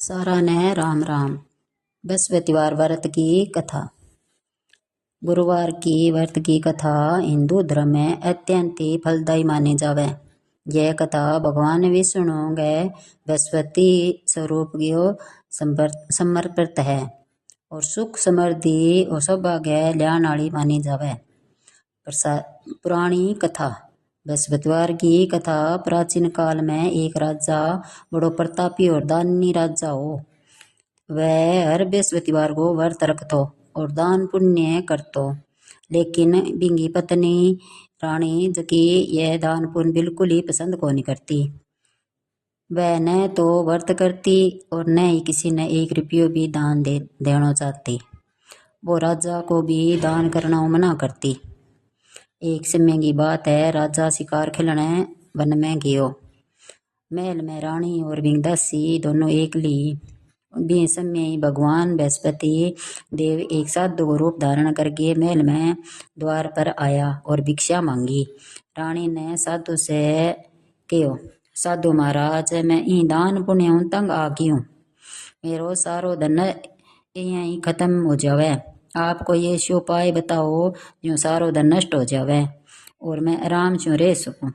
सारा ने राम राम। बृहस्पतिवार व्रत की कथा। गुरुवार की व्रत की कथा हिंदू धर्म में अत्यंत ही फलदायी मानी जावे। यह कथा भगवान विष्णु के बृहस्पति स्वरूप को समर्पित है और सुख समृद्धि और सौभाग्य ल्याण वाली मानी जावे। पुरानी कथा। बृहस्पतिवार की कथा प्राचीन काल में एक राजा बड़ो प्रतापी और दानी राजा हो। वह हर बृहस्पतिवार को व्रत रखतो और दान पुण्य करतो, लेकिन बिंगी पत्नी रानी जकी यह दान पुण्य बिल्कुल ही पसंद को नहीं करती। वह न तो व्रत करती और न ही किसी ने एक रुपयो भी दान देना चाहती। वो राजा को भी दान करना मना करती। एक समय की बात है, राजा शिकार खेलने वन में गयो। महल में रानी और बिंगदासी दोनों एक ली। बे समय भगवान बृहस्पति देव एक साधु को रूप धारण करके महल में द्वार पर आया और भिक्षा मांगी। रानी ने साधु से कहो, साधु महाराज, मैं ई दान पुण्य तंग आ गई हूँ। मेरो सारो धन यहीं खत्म हो जावे। आप कोई ऐसे उपाय बताओ जो सारो धन नष्ट हो जावे और मैं आराम से रह सकूं।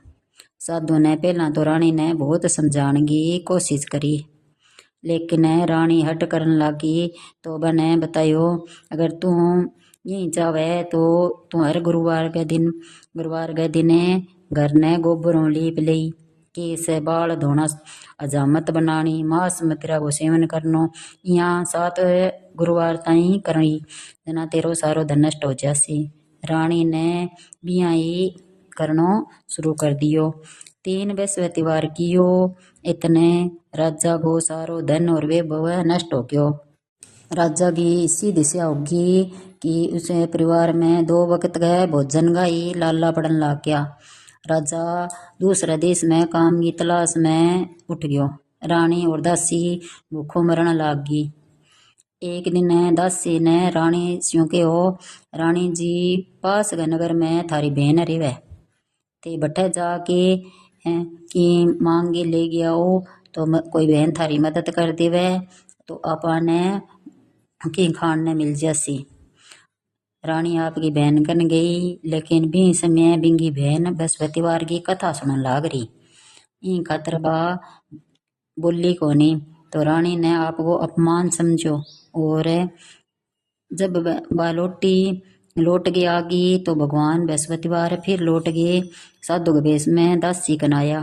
साधु ने पहला तो रानी ने बहुत समझाने की कोशिश करी, लेकिन रानी हट करने लगी। तो बने बतायो, अगर तू यही चाहे तो तू हर गुरुवार के दिन घर ने गोबरों लीप लई, केस बाल धोना, हजामत बनानी, मांस मदिरा को सेवन करनो, यहाँ 7 गुरुवार ताई करनी, जना तेरो सारो धन नष्ट हो जासी। रानी ने बिया ही करनो शुरू कर दियो। 3 बृहस्पतिवार कियो, इतने राजा को सारो धन और वैभव नष्ट हो गयो। राजा की इसी दिशा होगी कि उसे परिवार में 2 वक्त का भोजन का ही लाला पड़न लग गया। राजा दूसरे देश में काम की तलाश में उठ गयो। रानी और दासी भूखों मरण लागी। एक दिन दासी ने रानी स्यों के हो, रानी जी, पास के नगर में थारी बहन रेवे, ते बठे जाके की मांगे ले गया हो तो कोई बहन थारी मदद कर देवे तो आपने की खान ने मिल जासी। रानी आपकी बहन कन गई, लेकिन भी समय बिंगी बहन बृहस्पतिवार की कथा सुनने लाग रही। ई खातर बा बोली कोनी। तो रानी ने आपको अपमान समझो और जब बा लौट के आ गई तो भगवान बृहस्पतिवार फिर लौट गए साधु के वेश में दासी कनाया।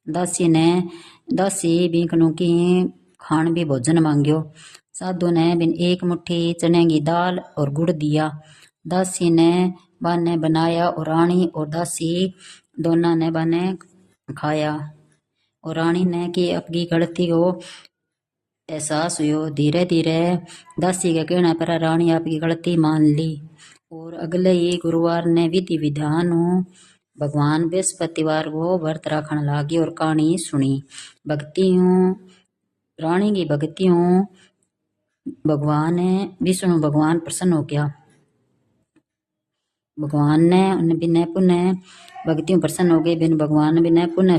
दासी बिकनों की खान भी भोजन मांग्यो। साधु ने बिन एक मुट्ठी चने की दाल और गुड़ दिया। दासी ने बाने बनाया और रानी और दासी दोनों ने बाने खाया और रानी ने की अपनी गलती को एहसास हुयो। धीरे धीरे दासी के कहने पर रानी आपकी गलती मान ली और अगले ही गुरुवार ने विधि विधान भगवान बृहस्पतिवार को व्रत रखने लागी और कहानी सुनी। रानी की भक्ति विष्णु भगवान प्रसन्न हो गया। भगवान ने उन्हें बिना पुण्य भक्तियों प्रसन्न हो गए। बिन भगवान बिना पुण्य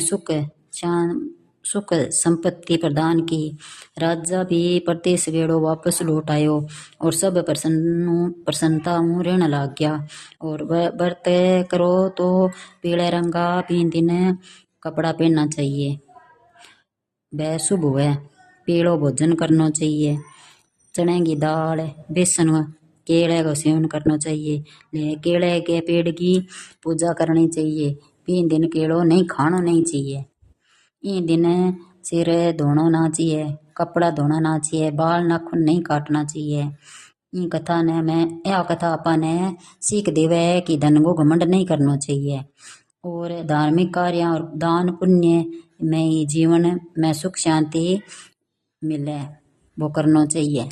सुख संपत्ति प्रदान की। राजा भी प्रदेश वेड़ो वापस लौट आयो और सब प्रसन्नता रहने लग गया। और व्रत करो तो पीले रंग का 3 दिन कपड़ा पहनना चाहिए, वह शुभ है। पीलो भोजन करना चाहिए, चने की दाल, बेसन, केले का सेवन करना चाहिए। केले के पेड़ की पूजा करनी चाहिए। 3 दिन केलो नहीं खाना नहीं चाहिए। ई दिन सिर धोना ना चाहिए, कपड़ा धोना ना चाहिए, बाल नाखून नहीं काटना चाहिए। ई कथा अपने सीख देवे कि धन को घमंड नहीं करना चाहिए और धार्मिक कार्य और दान पुण्य में ही जीवन में सुख शांति मिले, वो करना चाहिए।